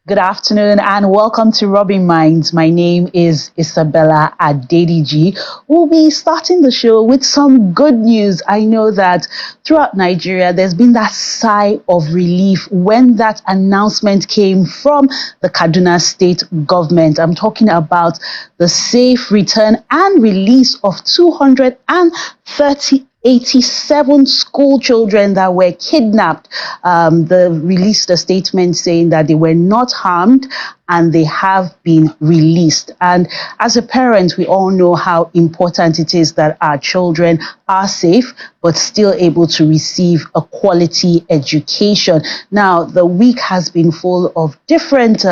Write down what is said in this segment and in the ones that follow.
Good afternoon and welcome to Rubbin Minds. My name is Isabella Adediji. We'll be starting the show with some good news. I know that throughout Nigeria, there's been that sigh of relief when that announcement came from the Kaduna state government. I'm talking about the safe return and release of 287 school children that were kidnapped. They released a statement saying that they were not harmed and they have been released. And as a parent, we all know how important it is that our children are safe, but still able to receive a quality education. Now, the week has been full of different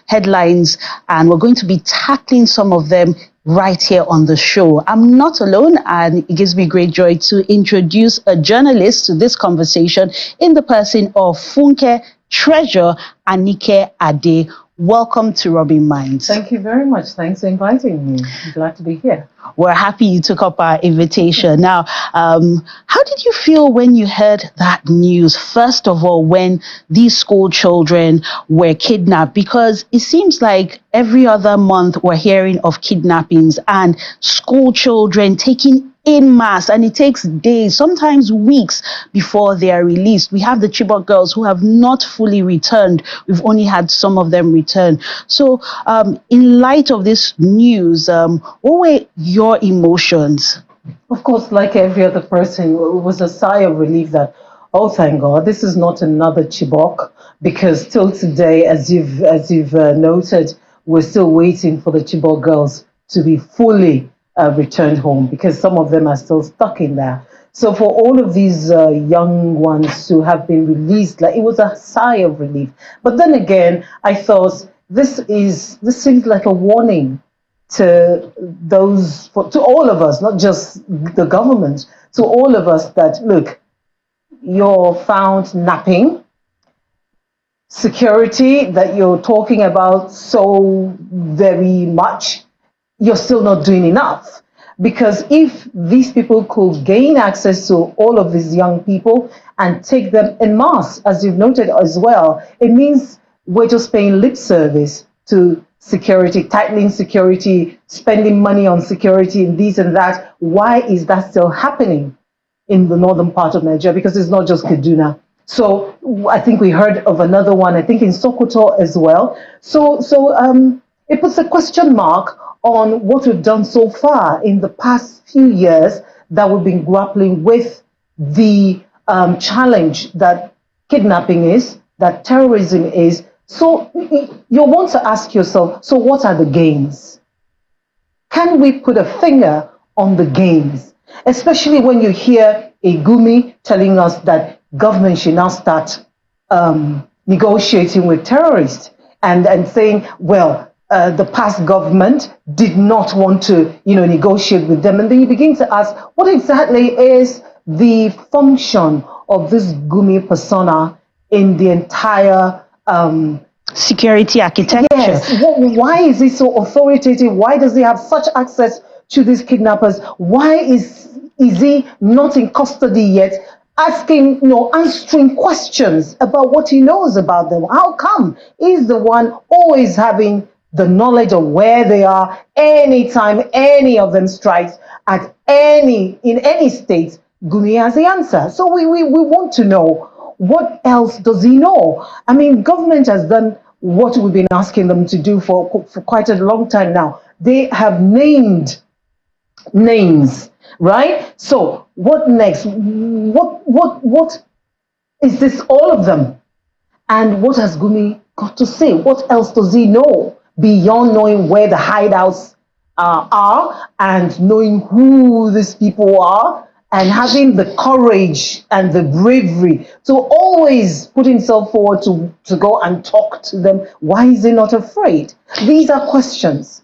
headlines, and we're going to be tackling some of them right here on the show. I'm not alone, and it gives me great joy to introduce a journalist to this conversation in the person of Funke Treasure Anike Ade. Welcome to Rubbin Minds. Thank you very much. Thanks for inviting me. I'm glad to be here. We're happy you took up our invitation. Now, how did you feel when you heard that news? First of all, when these school children were kidnapped, because it seems like every other month we're hearing of kidnappings and school children taken in mass, and it takes days, sometimes weeks before they are released. We have the Chibok girls who have not fully returned. We've only had some of them return. So in light of this news, what were your emotions? Of course, like every other person, it was a sigh of relief that, oh, thank God, this is not another Chibok, because till today, as you've noted, we're still waiting for the Chibok girls to be fully returned home, because some of them are still stuck in there. So for all of these young ones who have been released, like, it was a sigh of relief. But then again, I thought this seems like a warning to all of us, not just the government, to all of us, that look, you're found napping. Security that you're talking about so very much, you're still not doing enough. Because if these people could gain access to all of these young people and take them en masse, as you've noted as well, it means we're just paying lip service to security, tightening security, spending money on security and this and that. Why is that still happening in the northern part of Nigeria? Because it's not just Kaduna. So I think we heard of another one, I think in Sokoto as well. So it puts a question mark on what we've done so far in the past few years that we've been grappling with the challenge that kidnapping is, that terrorism is. So you want to ask yourself, so what are the gains? Can we put a finger on the gains? Especially when you hear a Gumi telling us that government should now start negotiating with terrorists and saying, well, the past government did not want to, negotiate with them. And then you begin to ask, what exactly is the function of this Gumi persona in the entire security architecture? Yes. Why is he so authoritative? Why does he have such access to these kidnappers? Why is he not in custody yet? Answering questions about what he knows about them. How come he's the one always having the knowledge of where they are anytime any of them strikes in any state? Gumi has the answer. So we want to know, what else does he know? I mean, government has done what we've been asking them to do for quite a long time now. They have named names, right? So what next? What is this, all of them? And what has Gumi got to say? What else does he know beyond knowing where the hideouts are and knowing who these people are and having the courage and the bravery to always put himself forward to go and talk to them? Why is he not afraid? These are questions.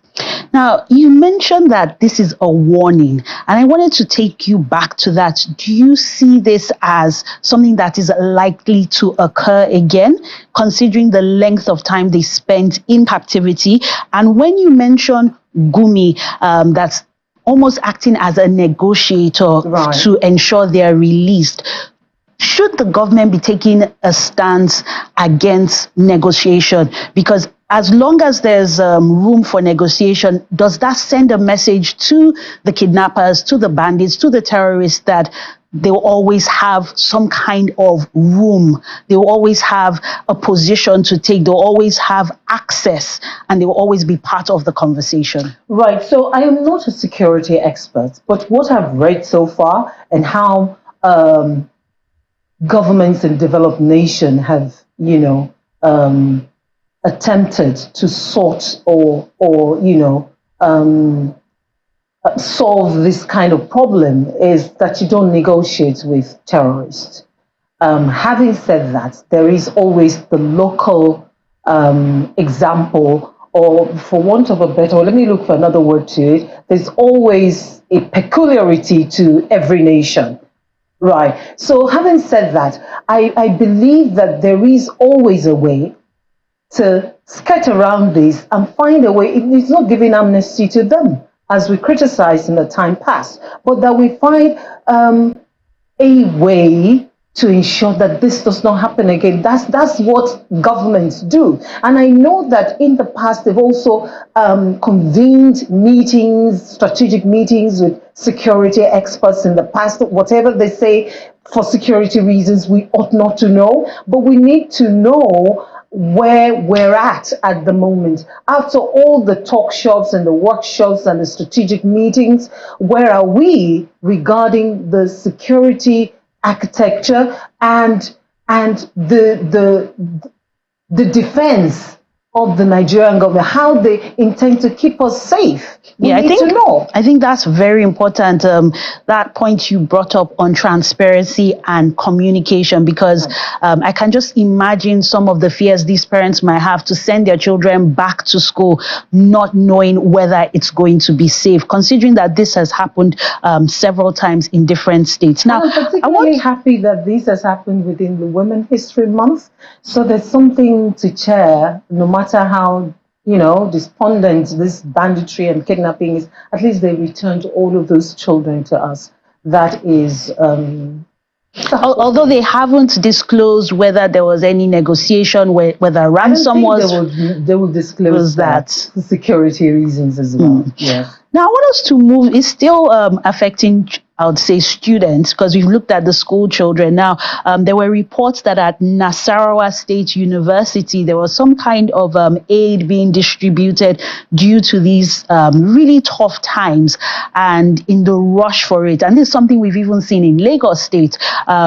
Now, you mentioned that this is a warning, and I wanted to take you back to that. Do you see this as something that is likely to occur again, considering the length of time they spent in captivity? And when you mention Gumi, that's almost acting as a negotiator, right, to ensure they are released, should the government be taking a stance against negotiation? Because as long as there's room for negotiation, does that send a message to the kidnappers, to the bandits, to the terrorists that they will always have some kind of room, they will always have a position to take, they'll always have access, and they will always be part of the conversation? Right. So I am not a security expert, but what I've read so far and how governments in developed nations have, attempted to sort or solve this kind of problem is that you don't negotiate with terrorists. Having said that, there is always the local example, or for want of a better, or let me look for another word to it, there's always a peculiarity to every nation. Right. So having said that, I believe that there is always a way to skirt around this and find a way. It's not giving amnesty to them, as we criticized in the time past, but that we find a way to ensure that this does not happen again. That's what governments do. And I know that in the past, they've also convened meetings, strategic meetings with security experts in the past. Whatever they say for security reasons, we ought not to know, but we need to know where we're at the moment. After all the talk shops and the workshops and the strategic meetings, where are we regarding the security architecture and the defense of the Nigerian government, how they intend to keep us safe? We need to know. I think that's very important. That point you brought up on transparency and communication, because I can just imagine some of the fears these parents might have to send their children back to school, not knowing whether it's going to be safe, considering that this has happened several times in different states. Now, I'm particularly happy that this has happened within the Women History Month. So there's something to cheer, no matter how despondent this banditry and kidnapping is. At least they returned all of those children to us. That is, although they haven't disclosed whether there was any negotiation, whether ransom was. They will disclose that for security reasons as well. Yes. Now, I want us to move. It's still affecting, I would say, students, because we've looked at the school children. Now, there were reports that at Nasarawa State University, there was some kind of aid being distributed due to these really tough times and in the rush for it. And this is something we've even seen in Lagos State.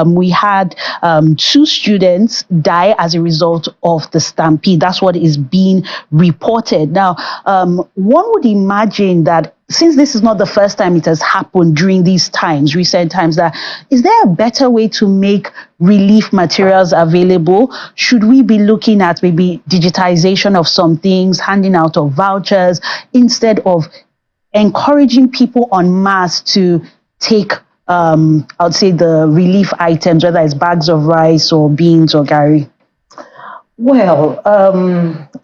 We had 2 students die as a result of the stampede. That's what is being reported. Now, one would imagine that since this is not the first time it has happened during these times, recent times, that is there a better way to make relief materials available? Should we be looking at maybe digitization of some things, handing out of vouchers, instead of encouraging people en masse to take, I would say, the relief items, whether it's bags of rice or beans or gari? Well,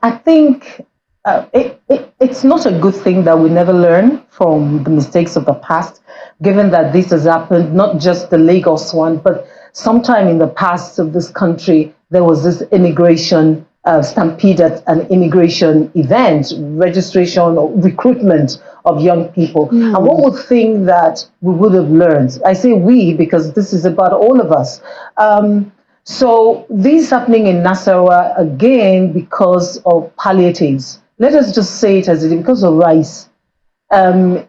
I think it's not a good thing that we never learn from the mistakes of the past, given that this has happened, not just the Lagos one, but sometime in the past of this country, there was this immigration stampede at an immigration event, registration or recruitment of young people. And one would think that we would have learned. I say we because this is about all of us. So this is happening in Nasarawa again because of palliatives. Let us just say it as it is, because of rice,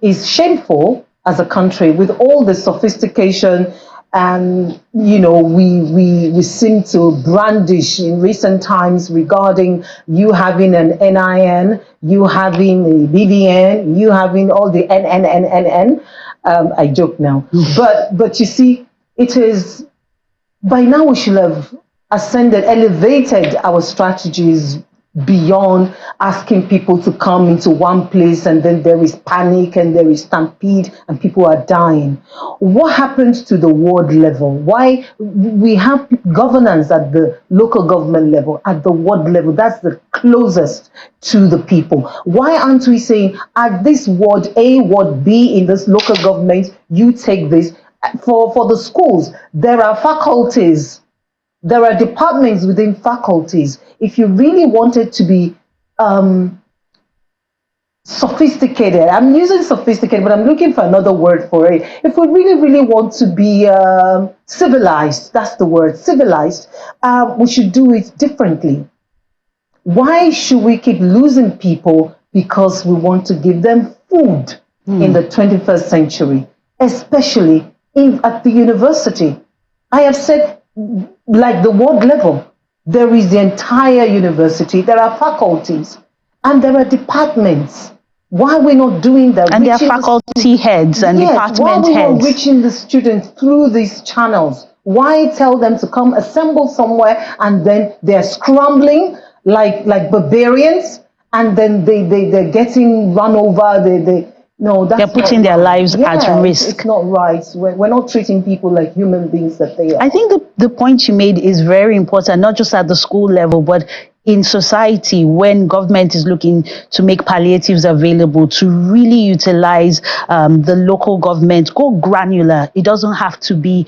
is shameful as a country with all the sophistication and, we seem to brandish in recent times regarding you having an NIN, you having a BVN, you having all the NNNNN. I joke now. But you see, it is, by now we should have elevated our strategies beyond asking people to come into one place and then there is panic and there is stampede and people are dying. What happens to the ward level? Why we have governance at the local government level, at the ward level? That's the closest to the people. Why aren't we saying at this ward A, ward B in this local government, you take this, for the schools, there are faculties, there are departments within faculties. If you really wanted to be sophisticated, I'm using sophisticated, but I'm looking for another word for it. If we really, really want to be civilized, that's the word, civilized, we should do it differently. Why should we keep losing people because we want to give them food in the 21st century, especially at the university? I have said, like the world level, there is the entire university, there are faculties, and there are departments. Why are we not doing that? And there are faculty heads and department heads. Why are we heads not reaching the students through these channels? Why tell them to come assemble somewhere and then they're scrambling like barbarians, and then they're getting run over? No, that's they're putting their lives at risk. It's not right. We're not treating people like human beings that they are. I think the point you made is very important, not just at the school level, but in society, when government is looking to make palliatives available, to really utilize the local government, go granular. It doesn't have to be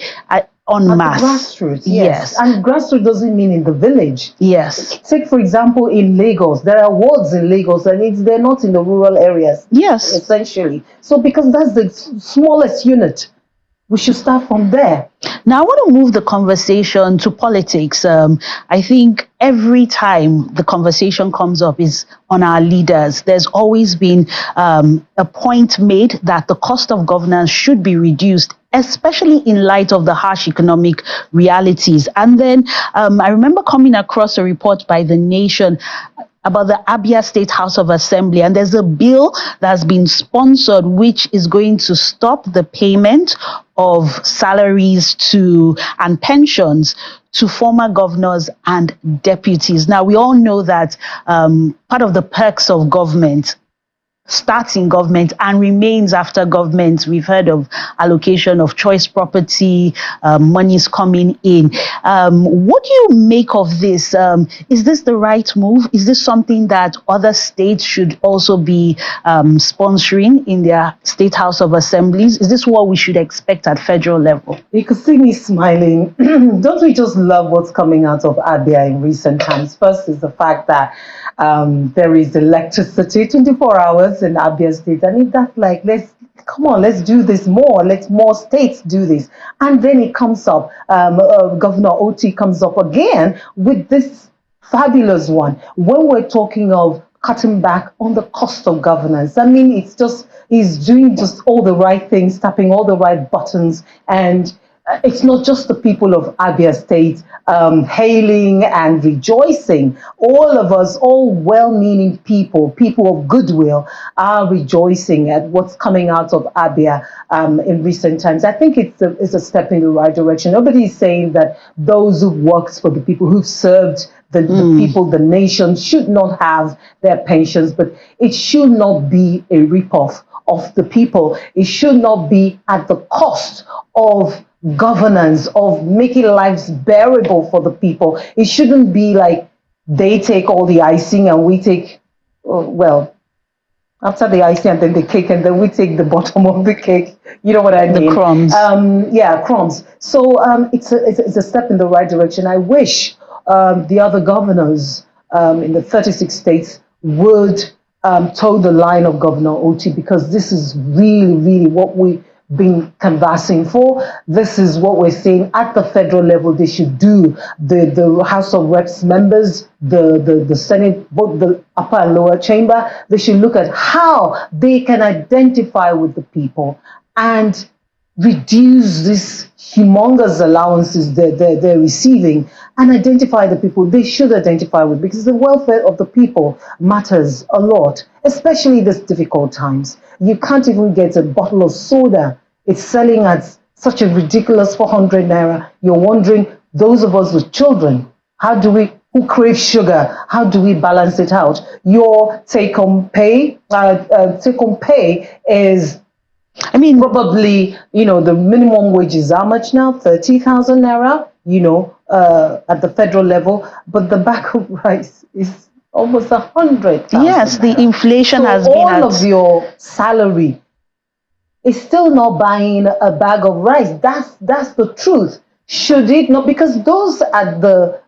en masse. Grassroots, yes. And grassroots doesn't mean in the village. Yes. Take, for example, in Lagos, there are wards in Lagos, and they're not in the rural areas. Yes. Essentially. So because that's the smallest unit, we should start from there. Now, I want to move the conversation to politics. I think every time the conversation comes up is on our leaders. There's always been a point made that the cost of governance should be reduced, especially in light of the harsh economic realities. And then I remember coming across a report by The Nation about the Abia State House of Assembly, and there's a bill that's been sponsored which is going to stop the payment of salaries and pensions to former governors and deputies. Now, we all know that part of the perks of government starts in government and remains after government. We've heard of allocation of choice property, monies coming in. What do you make of this? Is this the right move? Is this something that other states should also be sponsoring in their State House of Assemblies? Is this what we should expect at federal level? You could see me smiling. Don't we just love what's coming out of Abia in recent times? First is the fact that there is electricity 24 hours in Abia State. And if that's like, let's do this more. Let more states do this. And then it comes up, Governor Oti comes up again with this fabulous one. When we're talking of cutting back on the cost of governance, I mean, he's doing just all the right things, tapping all the right buttons, and it's not just the people of Abia State hailing and rejoicing. All of us, all well-meaning people of goodwill, are rejoicing at what's coming out of Abia in recent times. I think it's a step in the right direction. Nobody is saying that those who've worked for the people, who've served the people, the nation, should not have their pensions, but it should not be a ripoff of the people. It should not be at the cost of governance, of making lives bearable for the people. It shouldn't be like they take all the icing and we take, after the icing and then the cake, and then we take the bottom of the cake. You know what I mean? The crumbs. Crumbs. So it's a step in the right direction. I wish the other governors in the 36 states would toe the line of Governor Oti, because this is really, really what we've been canvassing for. This is what we're saying at the federal level they should do. The House of Reps members, the Senate, both the upper and lower chamber, they should look at how they can identify with the people and reduce these humongous allowances they're receiving, and identify the people they should identify with, because the welfare of the people matters a lot, especially these difficult times. You can't even get a bottle of soda. It's selling at such a ridiculous 400 naira. You're wondering, those of us with children, who crave sugar, how do we balance it out? Your take-home pay is, probably, the minimum wage is how much now? 30,000 naira, at the federal level. But the bag of rice is almost 100,000. Yes, the inflation has been all of your salary is still not buying a bag of rice. That's the truth. Should it not? Because those at the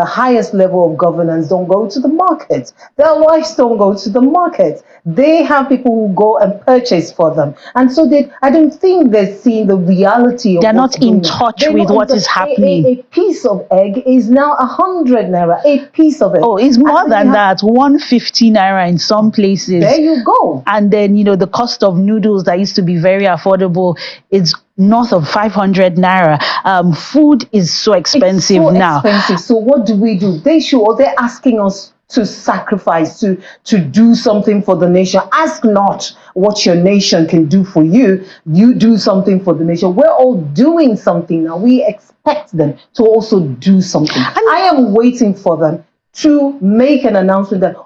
highest level of governance don't go to the market. Their wives don't go to the market. They have people who go and purchase for them, and so I don't think they're seeing the reality of They're what's not in going on. touch They're with not, what is happening. A piece of egg is now 100 naira. A piece of egg. Oh, it's more And than that. 150 naira in some places. there you go. And then, the cost of noodles that used to be very affordable, it's north of 500 naira. Food is so expensive now. Expensive. So what do we do? They're asking us to sacrifice, to do something for the nation. Ask not what your nation can do for you. You do something for the nation. We're all doing something now. We expect them to also do something. And I am waiting for them to make an announcement that,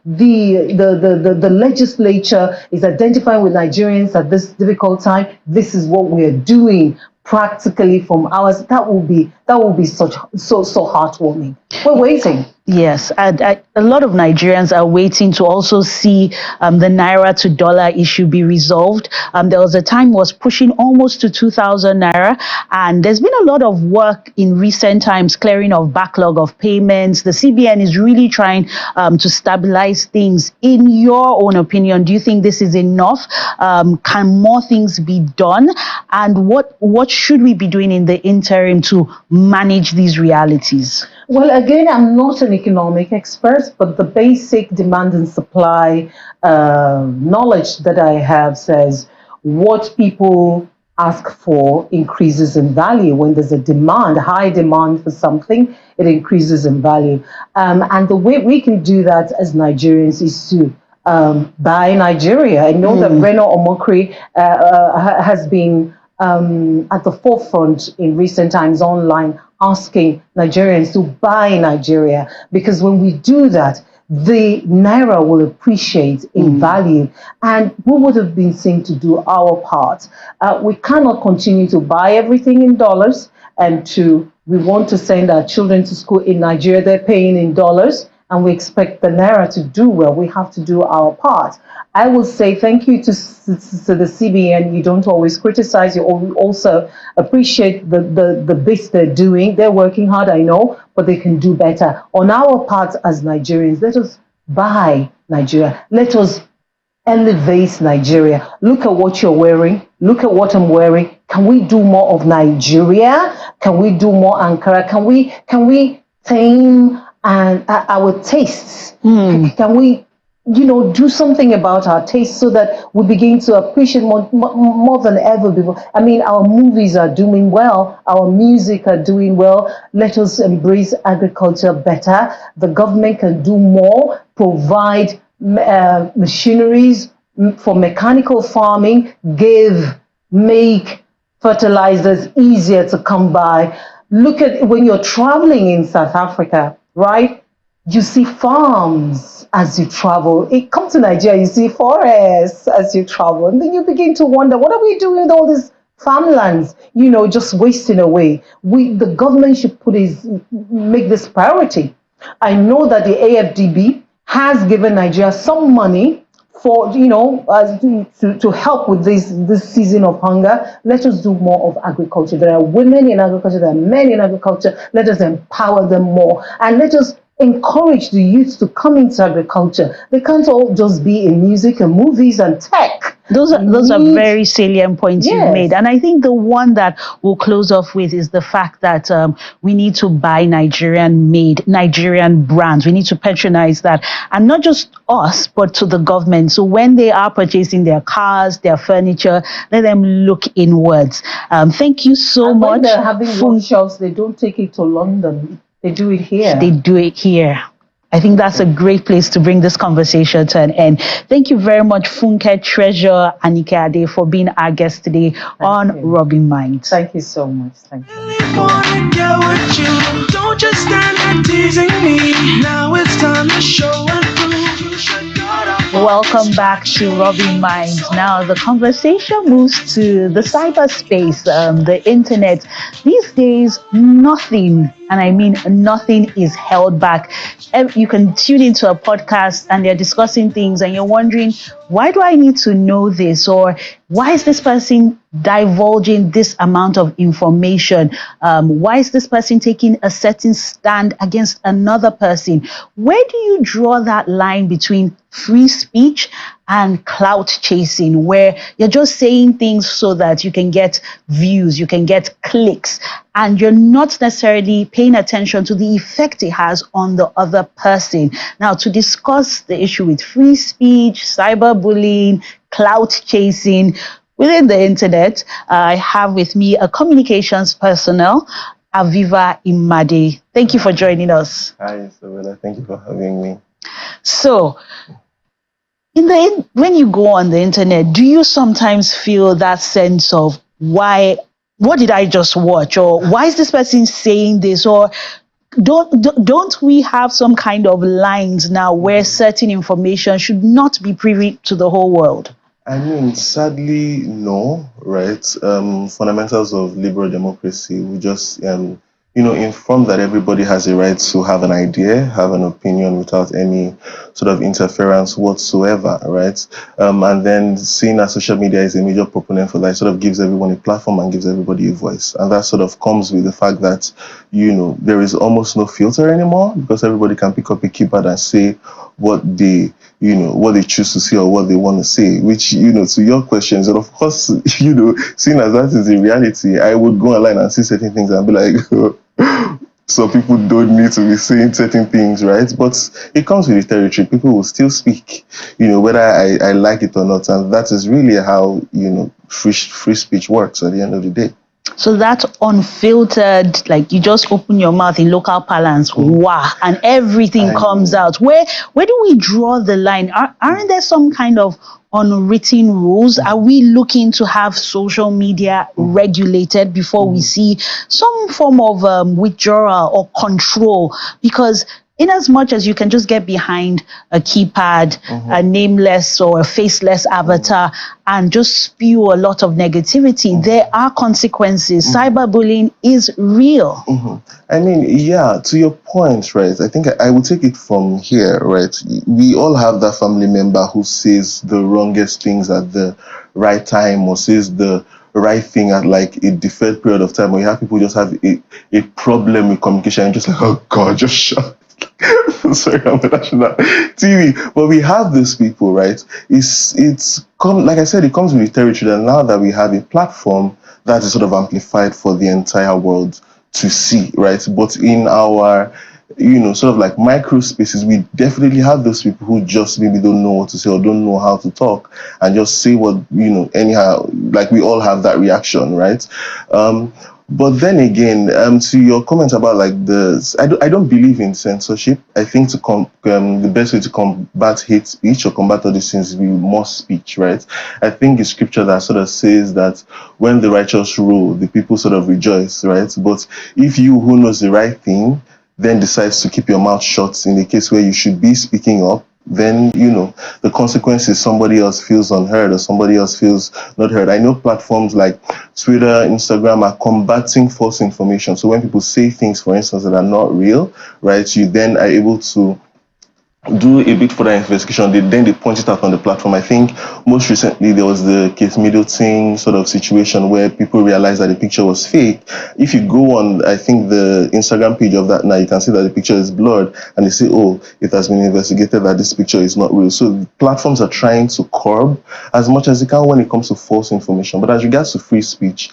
the legislature is identifying with Nigerians at this difficult time. This is what we are doing practically from ours. That will be so heartwarming. We're waiting. Yes, and a lot of Nigerians are waiting to also see the naira to dollar issue be resolved. There was a time it was pushing almost to 2,000 naira, and there's been a lot of work in recent times clearing of backlog of payments. The CBN is really trying to stabilize things. In your own opinion, do you think this is enough? Can more things be done? And what should we be doing in the interim to manage these realities? Well, again, I'm not an economic expert, but the basic demand and supply knowledge that I have says what people ask for increases in value. When there's a high demand for something, it increases in value. And the way we can do that as Nigerians is to buy Nigeria. I know that Reno Omokri has been at the forefront in recent times online, asking Nigerians to buy Nigeria, because when we do that, the naira will appreciate in value, and we would have been seen to do our part. We cannot continue to buy everything in dollars, and we want to send our children to school in Nigeria, they're paying in dollars, and we expect the naira to do well. We have to do our part. I will say thank you to the CBN. You don't always criticize, you also appreciate the bits they're doing. They're working hard, I know, but they can do better. On our part as Nigerians, let us buy Nigeria. Let us elevate Nigeria. Look at what you're wearing. Look at what I'm wearing. Can we do more of Nigeria? Can we do more Ankara? Can we tame our tastes? Can we do something about our taste so that we begin to appreciate more than ever before? I mean, our movies are doing well, our music are doing well. Let us embrace agriculture better. The government can do more, provide machineries for mechanical farming, make fertilizers easier to come by. Look at when you're traveling in South Africa, right? You see farms as you travel. Come to Nigeria, you see forests as you travel. And then you begin to wonder, what are we doing with all these farmlands, just wasting away? The government should make this priority. I know that the AFDB has given Nigeria some money for, to help with this season of hunger. Let us do more of agriculture. There are women in agriculture, there are men in agriculture. Let us empower them more. And let us encourage the youth to come into agriculture. They can't all just be in music and movies and tech. Those are very salient points you've made. And I think the one that we'll close off with is the fact that we need to buy Nigerian-made, Nigerian brands. We need to patronize that. And not just us, but to the government. So when they are purchasing their cars, their furniture, let them look inwards. Thank you so much. When they're having workshops, they don't take it to London. They do it here. They do it here. I think that's a great place to bring this conversation to an end. Thank you very much, Funke Treasure Anike Ade, for being our guest today on Rubbin Minds. Thank you so much. Thank you. Don't just stand there teasing me. Now it's time to show and prove. You should Welcome back to Rubbin Minds. Now the conversation moves to the cyberspace, the internet. These days, nothing And I mean, nothing is held back. You can tune into a podcast and they're discussing things and you're wondering, why do I need to know this? Or why is this person divulging this amount of information? Why is this person taking a certain stand against another person? Where do you draw that line between free speech and clout chasing, where you're just saying things so that you can get views, you can get clicks, and you're not necessarily paying attention to the effect it has on the other person? Now, to discuss the issue with free speech, cyberbullying, clout chasing within the internet, I have with me a communications personnel, Aviva Imade. Thank you for joining us. Hi, Isabella. Thank you for having me. So, when you go on the internet, do you sometimes feel that sense of what did I just watch? Or why is this person saying this? Or don't we have some kind of lines now where certain information should not be privy to the whole world? I mean, sadly, no, right? Fundamentals of liberal democracy, we just, inform that everybody has a right to have an idea, have an opinion without any sort of interference whatsoever, right? And then seeing that social media is a major proponent for that, it sort of gives everyone a platform and gives everybody a voice. And that sort of comes with the fact that, there is almost no filter anymore because everybody can pick up a keypad and say what they choose to say or what they want to say, which, to your questions, and of course, seeing as that is a reality, I would go online and see certain things and be like, so people don't need to be saying certain things, right? But it comes with the territory. People will still speak, whether I like it or not. And that is really how, free speech works at the end of the day. So that unfiltered, like you just open your mouth in local parlance, wow, and everything comes out. Where do we draw the line? Aren't there some kind of unwritten rules? Are we looking to have social media regulated before we see some form of withdrawal or control? Because in as much as you can just get behind a keypad, a nameless or a faceless avatar, and just spew a lot of negativity, there are consequences. Cyberbullying is real. I mean, yeah, to your point, right? I think I will take it from here, right? We all have that family member who says the wrongest things at the right time or says the right thing at like a deferred period of time, or you have people just have a problem with communication and just like, oh God, just shut. Sorry, I'm on national TV. But we have these people, right? Like I said, it comes with the territory, and now that we have a platform that is sort of amplified for the entire world to see, right? But in our sort of like micro spaces, we definitely have those people who just maybe don't know what to say or don't know how to talk and just say what, anyhow, like we all have that reaction, right? But then again, to your comment about like I don't believe in censorship. I think the best way to combat hate speech or combat all these things is with more speech, right? I think it's scripture that sort of says that when the righteous rule, the people sort of rejoice, right? But if you who knows the right thing then decides to keep your mouth shut in the case where you should be speaking up, then, the consequence is somebody else feels unheard or somebody else feels not heard. I know platforms like Twitter, Instagram are combating false information. So when people say things, for instance, that are not real, right, you then are able to do a bit further investigation. Then they point it out on the platform. I think most recently there was the Kate Middleton sort of situation where people realized that the picture was fake. If you go on, I think the Instagram page of that now, you can see that the picture is blurred and they say, oh, it has been investigated that this picture is not real. So platforms are trying to curb as much as they can when it comes to false information. But as regards to free speech,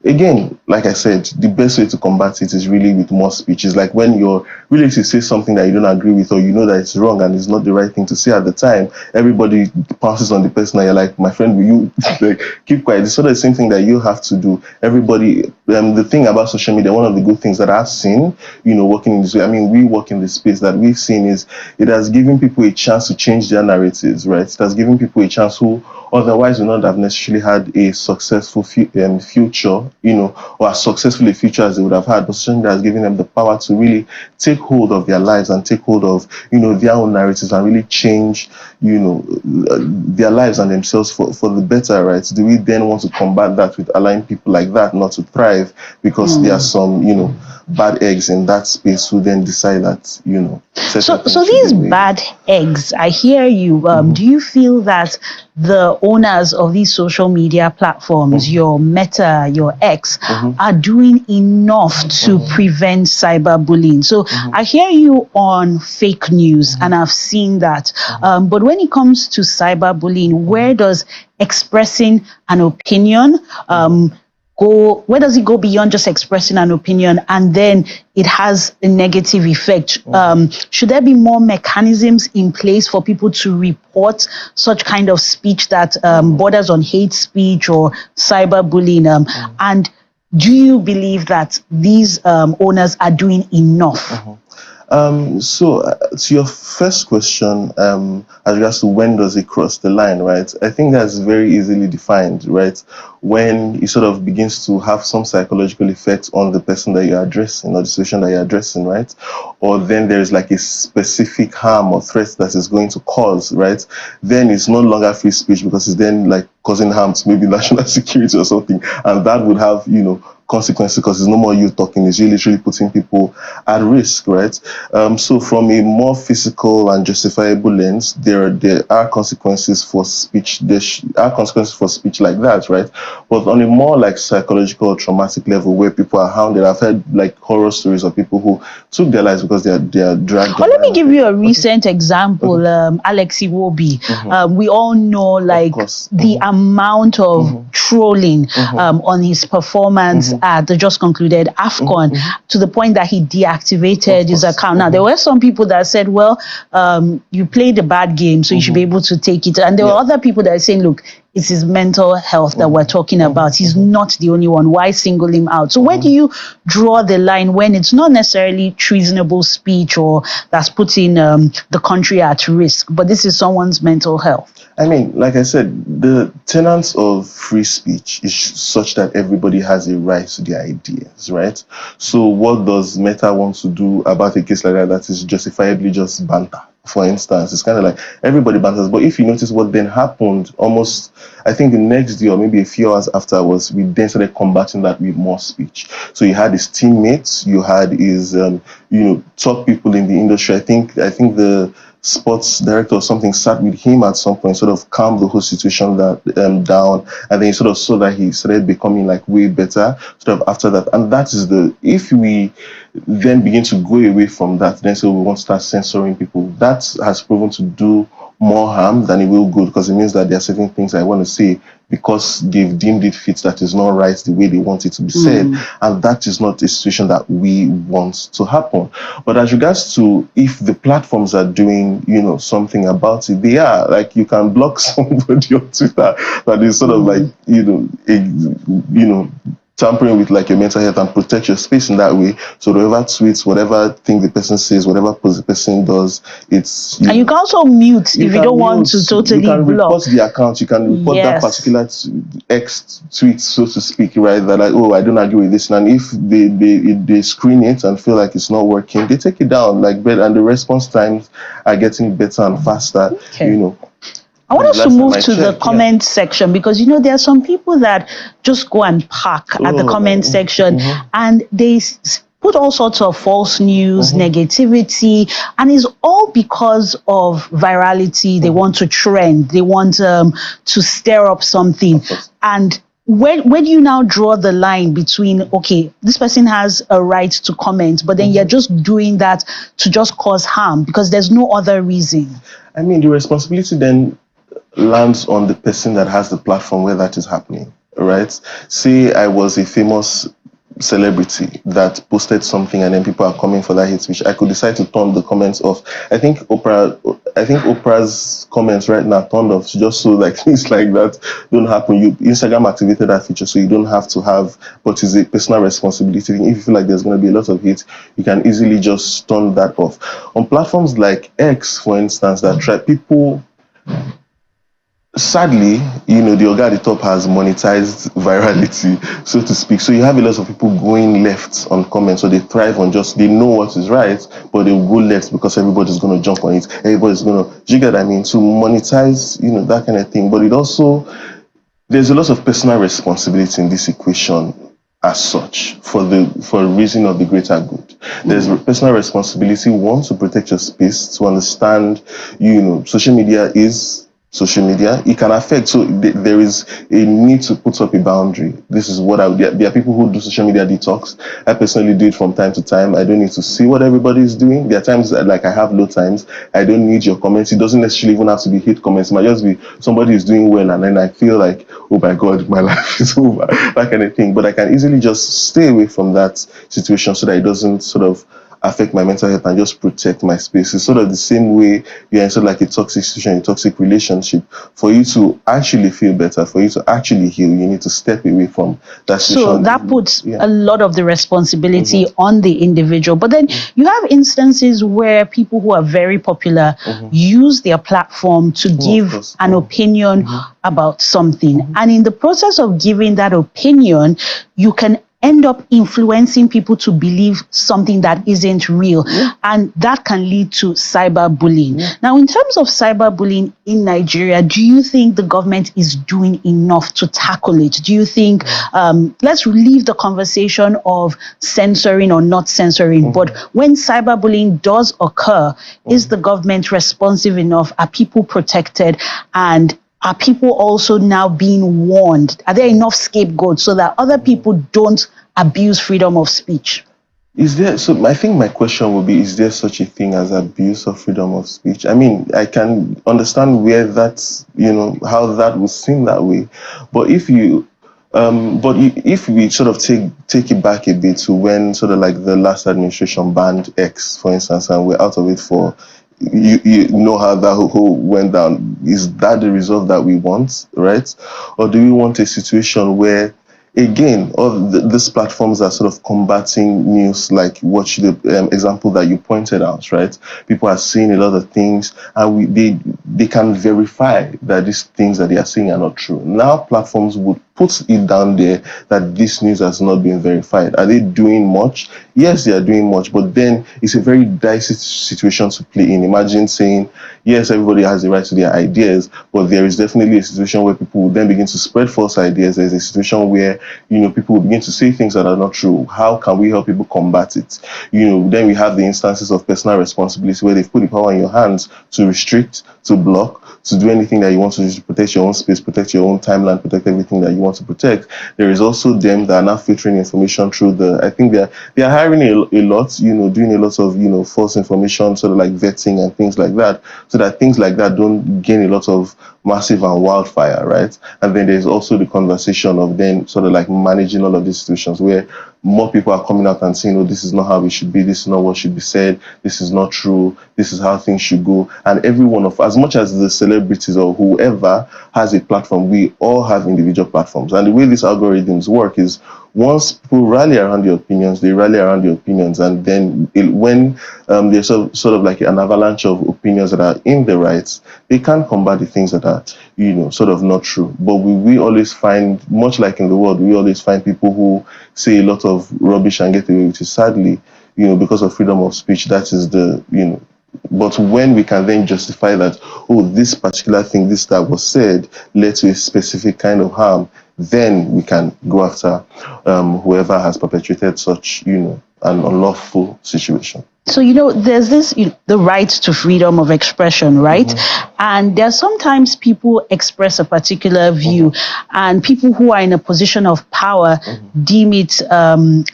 again, like I said, the best way to combat it is really with more speech. It's like when you're really to say something that you don't agree with or you know that it's wrong and it's not the right thing to say at the time, everybody passes on the person and you're like, my friend, will you like, keep quiet? It's sort of the same thing that you have to do. Everybody, the thing about social media, one of the good things that I've seen, working in this way, I mean, we work in this space that we've seen is it has given people a chance to change their narratives, right? It has given people a chance who otherwise would not have necessarily had a successful future, or as successful a future as they would have had. But social media has given them the power to really take hold of their lives and take hold of, their own narratives and really change, their lives and themselves for the better, right? Do we then want to combat that with allowing people like that not to thrive because there are some, bad eggs in that space who then decide that, certain So things so should be these made. bad eggs, I hear you. Do you feel that the owners of these social media platforms, your Meta, your X, are doing enough to prevent cyberbullying? So I hear you on fake news, and I've seen that. But when it comes to cyberbullying, where does expressing an opinion go, where does it go beyond just expressing an opinion and then it has a negative effect? Should there be more mechanisms in place for people to report such kind of speech that borders on hate speech or cyberbullying? And do you believe that these owners are doing enough? To your first question, as regards to when does it cross the line, right? I think that's very easily defined, right? When it sort of begins to have some psychological effects on the person that you're addressing or the situation that you're addressing, right? Or then there's like a specific harm or threat that is going to cause, right? Then it's no longer free speech because it's then like causing harm to maybe national security or something. And that would have, consequences because it's no more you talking, it's you literally putting people at risk, right? So from a more physical and justifiable lens, there are consequences for speech. There are consequences for speech like that, right? But on a more like psychological, traumatic level where people are hounded, I've heard like horror stories of people who took their lives because they are dragged. Well, let me give you a recent example. Alex Iwobi. We all know like the amount of trolling on his performance at the just concluded AFCON to the point that he deactivated his account. Now, there were some people that said, well, you played a bad game, so you should be able to take it. And there were other people that are saying, look, it's his mental health that we're talking about. He's not the only one. Why single him out? So where do you draw the line when it's not necessarily treasonable speech or that's putting the country at risk, but this is someone's mental health? I mean, like I said, the tenets of free speech is such that everybody has a right to their ideas, right? So what does Meta want to do about a case like that is justifiably just banter? For instance, it's kind of like everybody banters. But if you notice what then happened almost, I think the next day or maybe a few hours afterwards, we then started combating that with more speech. So you had his teammates, you had his, top people in the industry. I think the sports director or something sat with him at some point, sort of calmed the whole situation down, and then you sort of saw that he started becoming like way better sort of after that. And that is if we then begin to go away from that, then so we want to start censoring people, that has proven to do more harm than it will good, because it means that there are certain things I want to say because they've deemed it fit that is not right the way they want it to be said, and that is not a situation that we want to happen. But as regards to if the platforms are doing something about it, they are. Like, you can block somebody on Twitter that is sort of like tampering with like your mental health and protect your space in that way. So whatever tweets, whatever thing the person says, whatever post the person does, it's and you can also mute if you don't want to totally block. You can report the account, you can report that particular X tweet, so to speak, right? That like, oh, I don't agree with this. And if they screen it and feel like it's not working, they take it down. And the response times are getting better and faster. I want us to move to the comment section, because there are some people that just go and park at the comment section and they put all sorts of false news, negativity, and it's all because of virality. They want to trend, they want to stir up something. And where do you now draw the line between, okay, this person has a right to comment, but then you're just doing that to just cause harm because there's no other reason? I mean, the responsibility then lands on the person that has the platform where that is happening, right? Say I was a famous celebrity that posted something and then people are coming for that hate speech. I could decide to turn the comments off. I think Oprah's comments right now turned off just so like things like that don't happen. Instagram activated that feature, so you don't have to have, but it's a personal responsibility. If you feel like there's going to be a lot of hate, you can easily just turn that off. On platforms like X, for instance, that try people. Sadly, the Oga at the top has monetized virality, so to speak. So you have a lot of people going left on comments, so they thrive on they know what is right, but they will go left because everybody's going to jump on it. Everybody's going to, do you get what I mean? To monetize, that kind of thing. But there's a lot of personal responsibility in this equation. as such for a reason of the greater good. There's personal responsibility, one, to protect your space, to understand, social media is social media. It can affect, so there is a need to put up a boundary. This is what there are people who do social media detox. I personally do it from time to time. I don't need to see what everybody is doing. There are times that, like, I have low times. I don't need your comments. It doesn't necessarily even have to be hate comments. It might just be somebody is doing well, and then I feel like, oh my God, my life is over, that kind of thing. But I can easily just stay away from that situation so that it doesn't sort of affect my mental health and just protect my space. It's sort of the same way you're in sort of like a toxic situation, a toxic relationship. For you to actually feel better, for you to actually heal, you need to step away from that situation. So that puts a lot of the responsibility on the individual. But then you have instances where people who are very popular use their platform to give an opinion about something. And in the process of giving that opinion, you can end up influencing people to believe something that isn't real. And that can lead to cyberbullying. Now, in terms of cyberbullying in Nigeria, do you think the government is doing enough to tackle it? Do you think, let's leave the conversation of censoring or not censoring, but when cyberbullying does occur, is the government responsive enough? Are people protected? And are people also now being warned? Are there enough scapegoats so that other people don't abuse freedom of speech? So I think my question would be, is there such a thing as abuse of freedom of speech? I mean, I can understand where that's, how that would seem that way. But if we sort of take it back a bit to when sort of like the last administration banned X, for instance, and we're out of it for, you know how that whole went down. Is that the result that we want, right? Or do we want a situation where, again, all these platforms are sort of combating news, like watch the example that you pointed out, right? People are seeing a lot of things, and they can verify that these things that they are saying are not true. Now platforms would put it down there that this news has not been verified. Are they doing much? Yes, they are doing much, but then it's a very dicey situation to play in. Imagine saying, yes, everybody has the right to their ideas, but there is definitely a situation where people will then begin to spread false ideas. There's a situation where, people will begin to say things that are not true. How can we help people combat it? Then we have the instances of personal responsibility where they've put the power in your hands to restrict, to block, to do anything that you want to do to protect your own space, protect your own timeline, protect everything that you want to protect. There is also them that are now filtering information through I think they are hiring a lot, doing a lot of, false information, sort of like vetting and things like that, so that things like that don't gain a lot of massive and wildfire, right? And then there's also the conversation of then sort of like managing all of these situations where more people are coming out and saying, oh, this is not how it should be, this is not what should be said, this is not true, this is how things should go. And every one of, as much as the celebrities or whoever has a platform, we all have individual platforms. And the way these algorithms work is, once people rally around your opinions, they rally around your opinions. And then when there's sort of like an avalanche of opinions that are in the rights, they can't combat the things that are, sort of not true. But we always find, much like in the world, we always find people who say a lot of rubbish and get away with it. Sadly, because of freedom of speech, that is but when we can then justify that, oh, this particular thing, this that was said, led to a specific kind of harm, then we can go after whoever has perpetrated such, an unlawful situation. So, there's this, the right to freedom of expression, right? And there are sometimes people express a particular view, and people who are in a position of power deem it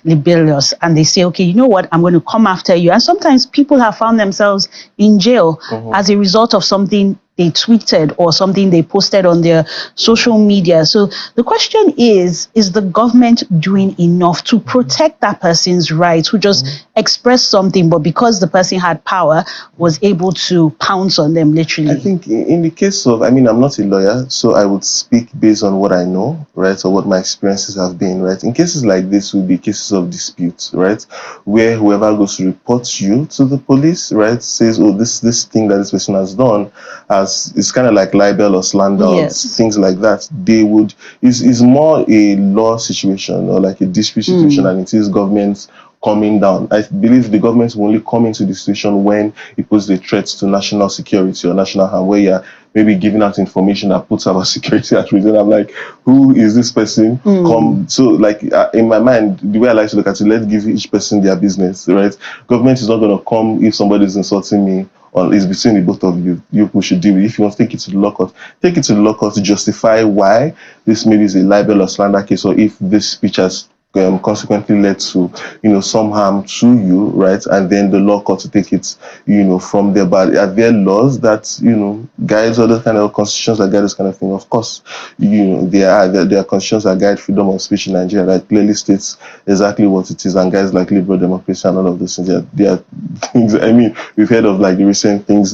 libelous, and they say, okay, you know what, I'm going to come after you. And sometimes people have found themselves in jail as a result of something they tweeted or something they posted on their social media. So the question is the government doing enough to protect that person's rights who just expressed something, but because the person had power, was able to pounce on them, literally? I think in the case of, I'm not a lawyer, so I would speak based on what I know, right, or what my experiences have been, right? In cases like this would be cases of dispute, right, where whoever goes to report you to the police, right, says, oh, this thing that this person has done, it's kind of like libel or slander, Yes. things like that. They would, is more a law situation or like a dispute situation, and it is government coming down. I believe the government will only come into the situation when it poses a threat to national security or national harm, where you're maybe giving out information that puts our security at risk. And I'm like, who is this person? So like in my mind, the way I like to look at it, let's give each person their business, right? Government is not going to come if somebody is insulting me, or it's between the both of you. You people should deal with it. If you want to take it to the law court, take it to the law court to justify why this maybe is a libel or slander case, or if this speech has consequently led to, some harm to you, right? And then the law court to take it, from there. But are there laws that, guides other kind of constitutions that guide this kind of thing? Of course, there are constitutions that guide freedom of speech in Nigeria that clearly states exactly what it is, and guys like liberal democracy and all of those things. There are things. I mean, we've heard of like the recent things,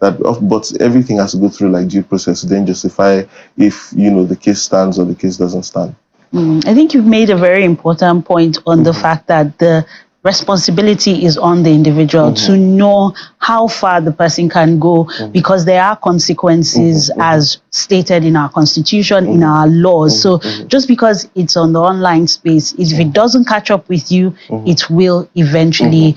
but everything has to go through like due process to then justify if the case stands or the case doesn't stand. I think you've made a very important point on the fact that the responsibility is on the individual to know how far the person can go, because there are consequences as stated in our constitution, in our laws. So just because it's on the online space, if it doesn't catch up with you, it will eventually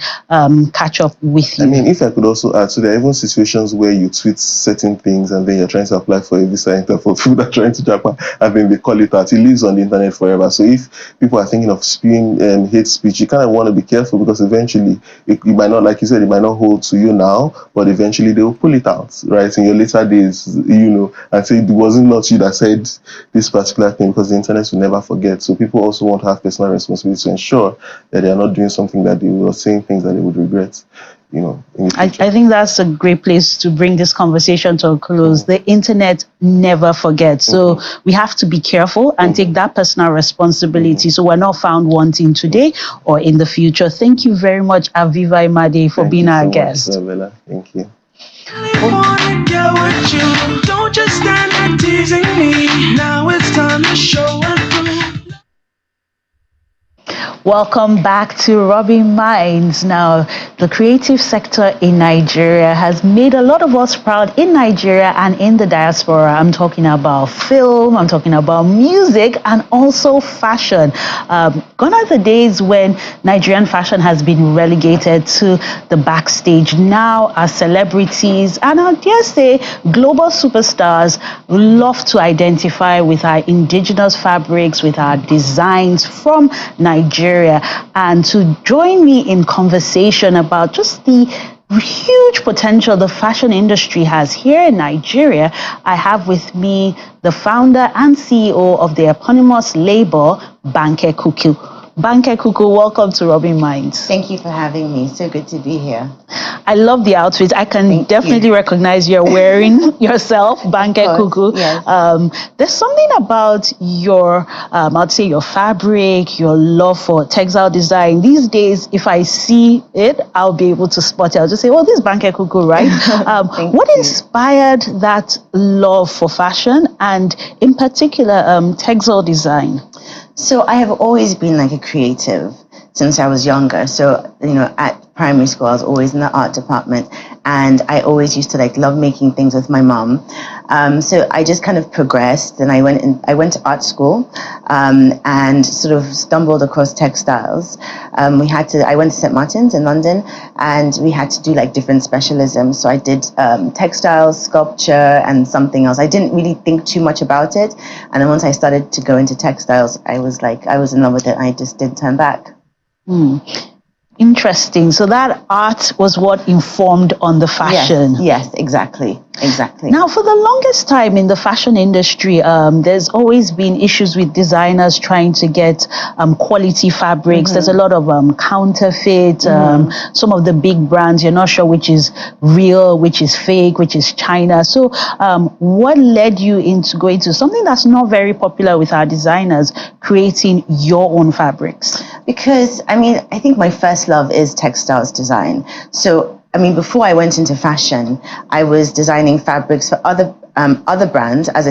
catch up with you. I mean, if I could also add, so there are even situations where you tweet certain things and then you're trying to apply for a visa Interpol, people that are trying to Japan, and then they call it out. It lives on the internet forever. So if people are thinking of spewing hate speech, you kind of want to be careful, because eventually it might not, like you said, it might not hold to you now, but eventually they will pull it out, right, in your later days, and say it wasn't not you that said this particular thing, because the internet will never forget. So people also want to have personal responsibility to ensure that they are not doing something that they were saying things that they would regret. I think that's a great place to bring this conversation to a close. The internet never forgets. So we have to be careful and take that personal responsibility, so we're not found wanting today or in the future. Thank you very much, Aviva Imade, for being our guest. Isabella. Thank you. Don't just stand there teasing me. Now it's time to show and prove. Welcome back to Rubbin Minds. Now, the creative sector in Nigeria has made a lot of us proud in Nigeria and in the diaspora. I'm talking about film, I'm talking about music, and also fashion. Gone are the days when Nigerian fashion has been relegated to the backstage. Now, our celebrities and I dare say global superstars love to identify with our indigenous fabrics, with our designs from Nigeria. And to join me in conversation about just the huge potential the fashion industry has here in Nigeria, I have with me the founder and CEO of the eponymous label, Banke Kuku. Banke Kuku, welcome to Rubbin Minds. Thank you for having me. So good to be here. I love the outfit. I can definitely recognize you're wearing yourself, Banke Kuku. Yes. There's something about your, I'd say your fabric, your love for textile design. These days, if I see it, I'll be able to spot it. I'll just say, oh, this is Banke Kuku, right? What inspired that love for fashion and in particular textile design? So I have always been like a creative since I was younger. So, at primary school, I was always in the art department, and I always used to love making things with my mom. So I just kind of progressed, and I went to art school, and sort of stumbled across textiles. I went to St. Martin's in London, and we had to do different specialisms. So I did textiles, sculpture, and something else. I didn't really think too much about it, and then once I started to go into textiles, I was in love with it, and I just didn't turn back. Interesting. So that art was what informed on the fashion. Yes, exactly. Now, for the longest time in the fashion industry, there's always been issues with designers trying to get quality fabrics. There's a lot of counterfeit. Some of the big brands, you're not sure which is real, which is fake, which is China. So what led you into going to something that's not very popular with our designers, creating your own fabrics? Because, I think my first love is textiles design. So, before I went into fashion, I was designing fabrics for other brands as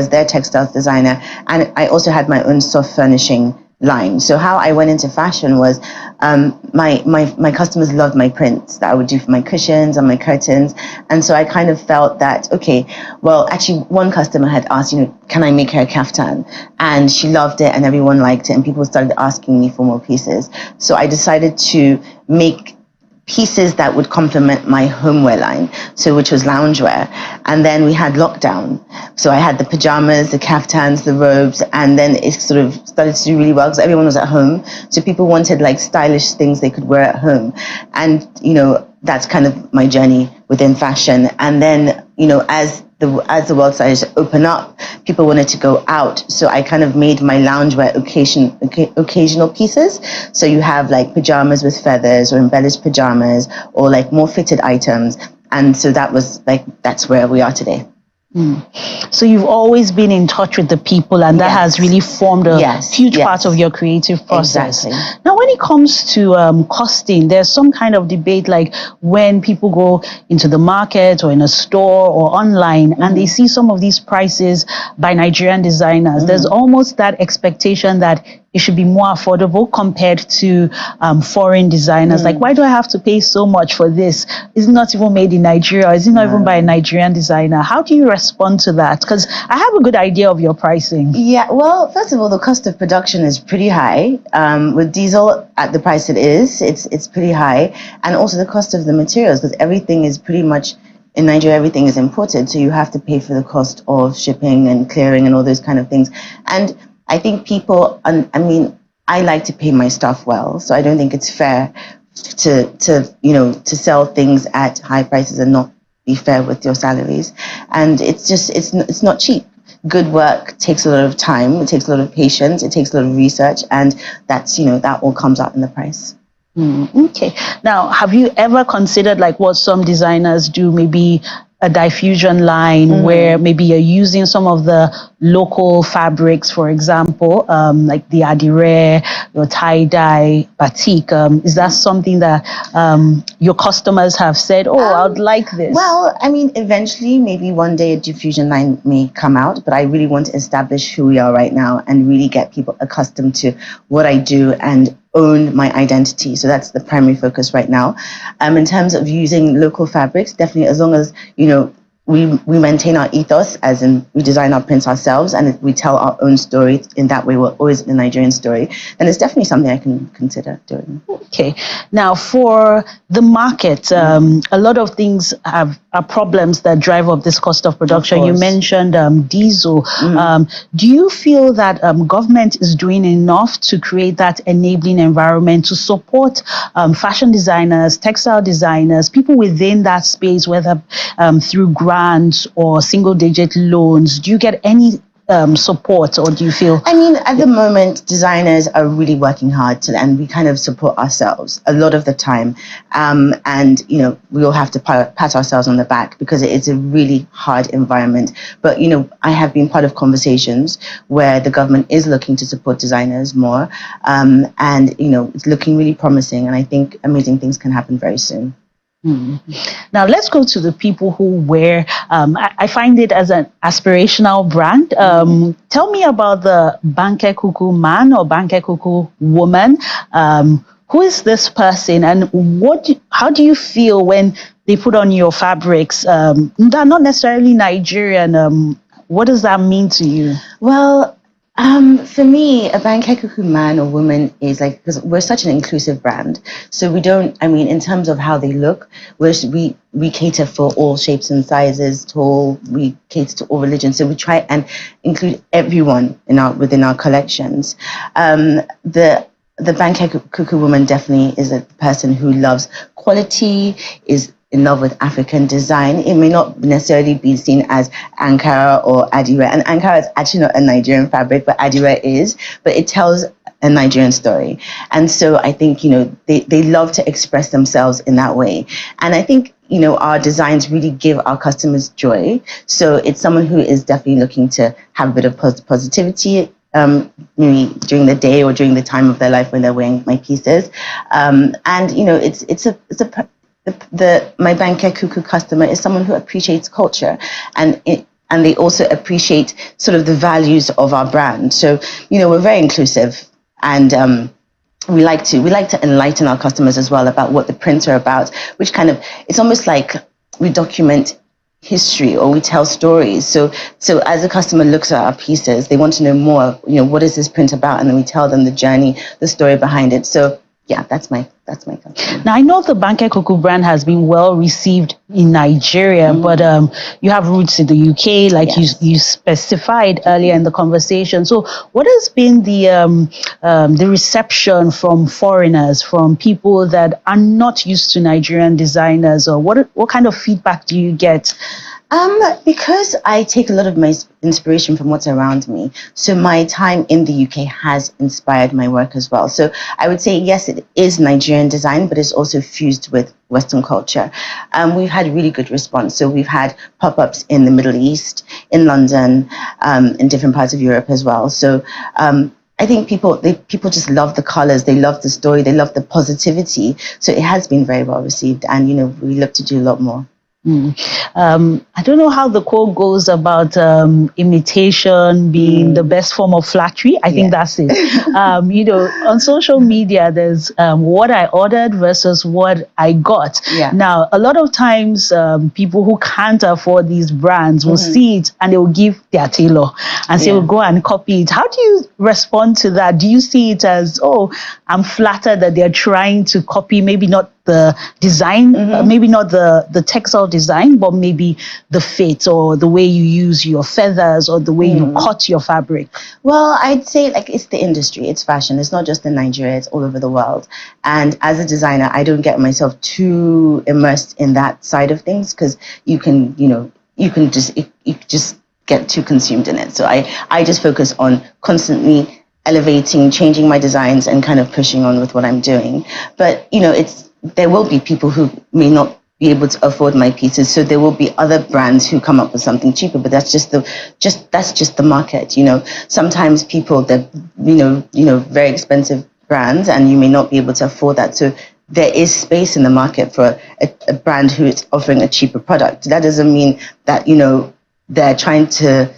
their textiles designer, and I also had my own soft furnishing line. So how I went into fashion was my customers loved my prints that I would do for my cushions and my curtains. And so I kind of felt that, okay, well, actually one customer had asked, can I make her a kaftan? And she loved it and everyone liked it and people started asking me for more pieces. So I decided to make pieces that would complement my homeware line, so which was loungewear. And then we had lockdown. So I had the pajamas, the kaftans, the robes, and then it sort of started to do really well because everyone was at home. So people wanted like stylish things they could wear at home. And, that's kind of my journey within fashion. And then, as the world started to open up, people wanted to go out. So I kind of made my loungewear occasional pieces. So you have like pajamas with feathers or embellished pajamas or like more fitted items. And so that's where we are today. So you've always been in touch with the people, and that has really formed a huge part of your creative process. Exactly. Now, when it comes to costing, there's some kind of debate, like when people go into the market or in a store or online and they see some of these prices by Nigerian designers, there's almost that expectation that it should be more affordable compared to foreign designers. Like, why do I have to pay so much for this? It's not even made in Nigeria. It's not even by a Nigerian designer. How do you respond to that? Because I have a good idea of your pricing. Yeah, well, first of all, the cost of production is pretty high. With diesel at the price it is, it's pretty high. And also the cost of the materials, because everything is pretty much, in Nigeria, everything is imported. So you have to pay for the cost of shipping and clearing and all those kind of things. And I think people, I like to pay my staff well, so I don't think it's fair to sell things at high prices and not be fair with your salaries. And it's not cheap. Good work takes a lot of time, it takes a lot of patience, it takes a lot of research, and that's, that all comes out in the price. Okay. Now, have you ever considered like what some designers do, maybe a diffusion line where maybe you're using some of the local fabrics, for example, like the adire, your tie-dye, batik? Is that something that your customers have said, I'd like this? Well, eventually, maybe one day a diffusion line may come out, but I really want to establish who we are right now and really get people accustomed to what I do and own my identity. So that's the primary focus right now. In terms of using local fabrics, definitely, as long as, we maintain our ethos, as in we design our prints ourselves and we tell our own story. In that way, we're always the Nigerian story. And it's definitely something I can consider doing. Okay. Now, for the market, a lot of things are problems that drive up this cost of production. You mentioned diesel. Do you feel that government is doing enough to create that enabling environment to support fashion designers, textile designers, people within that space, whether through grants or single-digit loans? Do you get any support, or do you feel? At the moment, designers are really working hard and we kind of support ourselves a lot of the time. And, we all have to pat ourselves on the back because it's a really hard environment. But, I have been part of conversations where the government is looking to support designers more. And, it's looking really promising. And I think amazing things can happen very soon. Now, let's go to the people who wear, I find it as an aspirational brand. Tell me about the Banke Kuku man or Banke Kuku woman. Who is this person, and how do you feel when they put on your fabrics that are not necessarily Nigerian? What does that mean to you? Well, for me, a Banke Kuku man or woman is because we're such an inclusive brand. So we don't, in terms of how they look, we cater for all shapes and sizes, we cater to all religions. So we try and include everyone within our collections. The Banke Kuku woman definitely is a person who loves quality, is in love with African design. It may not necessarily be seen as Ankara or Adire, and Ankara is actually not a Nigerian fabric, but Adire is, but it tells a Nigerian story. And so I think, they love to express themselves in that way. And I think, our designs really give our customers joy. So it's someone who is definitely looking to have a bit of positivity, maybe during the day or during the time of their life when they're wearing my pieces. My Banke Kuku customer is someone who appreciates culture and they also appreciate sort of the values of our brand. So, we're very inclusive. And we like to enlighten our customers as well about what the prints are about, which kind of, it's almost like we document history or we tell stories. So as a customer looks at our pieces, they want to know more, what is this print about? And then we tell them the journey, the story behind it. So yeah, that's my company. Now, I know the Banke Kuku brand has been well received in Nigeria, but you have roots in the UK, like Yes. you specified earlier in the conversation. So what has been the reception from foreigners, from people that are not used to Nigerian designers, or what kind of feedback do you get? Because I take a lot of my inspiration from what's around me. So my time in the UK has inspired my work as well. So I would say, yes, it is Nigerian design, but it's also fused with Western culture. We've had really good response. So we've had pop-ups in the Middle East, in London, in different parts of Europe as well. So I think people just love the colors, they love the story, they love the positivity. So it has been very well received, and we look to do a lot more. I don't know how the quote goes about imitation being the best form of flattery. I think that's it. On social media, there's what I ordered versus what I got. Yeah. Now, a lot of times, people who can't afford these brands will see it and they will give their tailor and say, "We'll go and copy it." How do you respond to that? Do you see it as, "Oh, I'm flattered that they're trying to copy, maybe not the design, maybe not the textile design, but maybe the fit or the way you use your feathers or the way you cut your fabric"? Well, I'd say it's the industry, it's fashion. It's not just in Nigeria, it's all over the world. And as a designer, I don't get myself too immersed in that side of things, because you can just get too consumed in it. So I just focus on constantly elevating, changing my designs, and kind of pushing on with what I'm doing. But there will be people who may not be able to afford my pieces, so there will be other brands who come up with something cheaper. But that's just the market. Sometimes people that very expensive brands, and you may not be able to afford that. So there is space in the market for a brand who is offering a cheaper product. That doesn't mean that they're trying to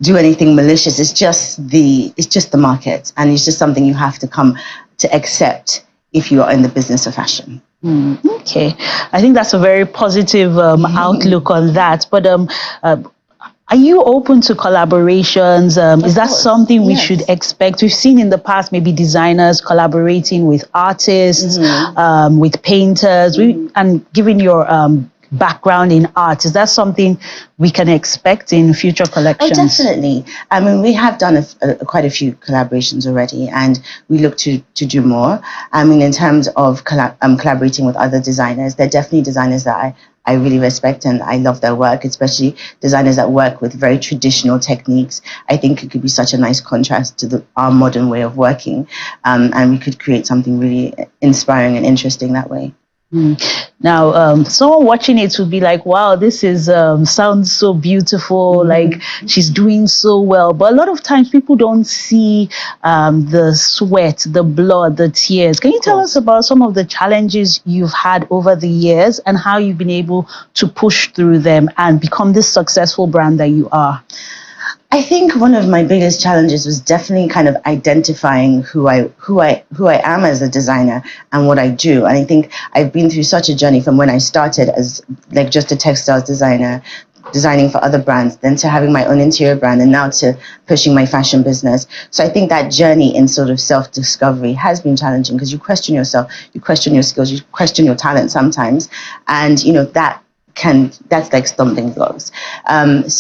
do anything malicious. It's just the market, and it's just something you have to come to accept if you are in the business of fashion. Okay, I think that's a very positive outlook on that. But are you open to collaborations? Is that something we should expect? We've seen in the past maybe designers collaborating with artists, with painters, and given your background in art, is that something we can expect in future collections? Oh, definitely. I mean, we have done quite a few collaborations already, and we look to do more. I mean, in terms of collaborating with other designers, they're definitely designers that I really respect, and I love their work, especially designers that work with very traditional techniques. I think it could be such a nice contrast to our modern way of working, and we could create something really inspiring and interesting that way. Now, someone watching it would be like, "Wow, this is sounds so beautiful. Like she's doing so well." But a lot of times, people don't see the sweat, the blood, the tears. Can you tell us about some of the challenges you've had over the years and how you've been able to push through them and become this successful brand that you are? I think one of my biggest challenges was definitely kind of identifying who I am as a designer and what I do. And I think I've been through such a journey from when I started as like just a textiles designer, designing for other brands, then to having my own interior brand, and now to pushing my fashion business. So I think that journey in sort of self-discovery has been challenging, because you question yourself, you question your skills, you question your talent sometimes, and that's like stumbling blocks. And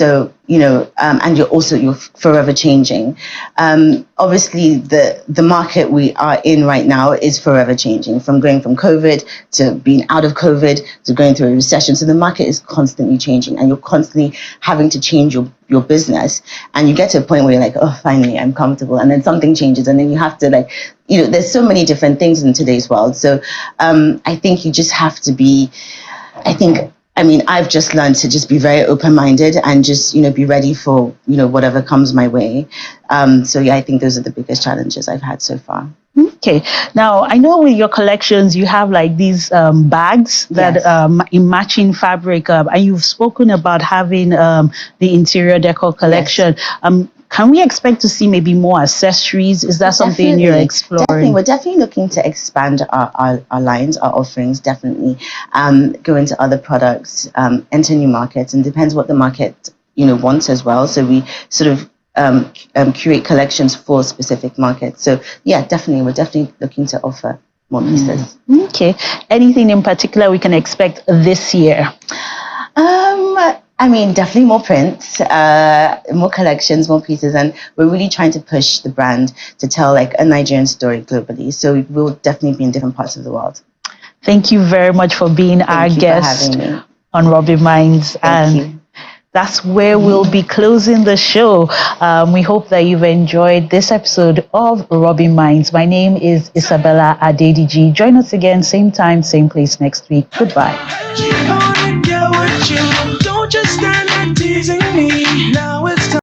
you're forever changing. Obviously, the market we are in right now is forever changing, from going from COVID to being out of COVID to going through a recession. So the market is constantly changing, and you're constantly having to change your business. And you get to a point where you're like, "Oh, finally, I'm comfortable." And then something changes, and then you have to there's so many different things in today's world. So I think you just have to be, I've just learned to just be very open-minded and just, be ready for, whatever comes my way. I think those are the biggest challenges I've had so far. Okay. Now, I know with your collections, you have like these bags that in matching fabric, and you've spoken about having the interior decor collection. Can we expect to see maybe more accessories? Is that something you're exploring? Definitely. We're definitely looking to expand our lines, our offerings, definitely. Go into other products, enter new markets, and depends what the market, wants as well. So we sort of curate collections for specific markets. So yeah, definitely. We're definitely looking to offer more pieces. Okay. Anything in particular we can expect this year? I mean, definitely more prints, more collections, more pieces, and we're really trying to push the brand to tell like a Nigerian story globally. So we'll definitely be in different parts of the world. Thank you very much for being our guest on Rubbin Minds. Thank you. That's where we'll be closing the show. We hope that you've enjoyed this episode of Rubbin Minds. My name is Isabella Adediji. Join us again, same time, same place next week. Goodbye.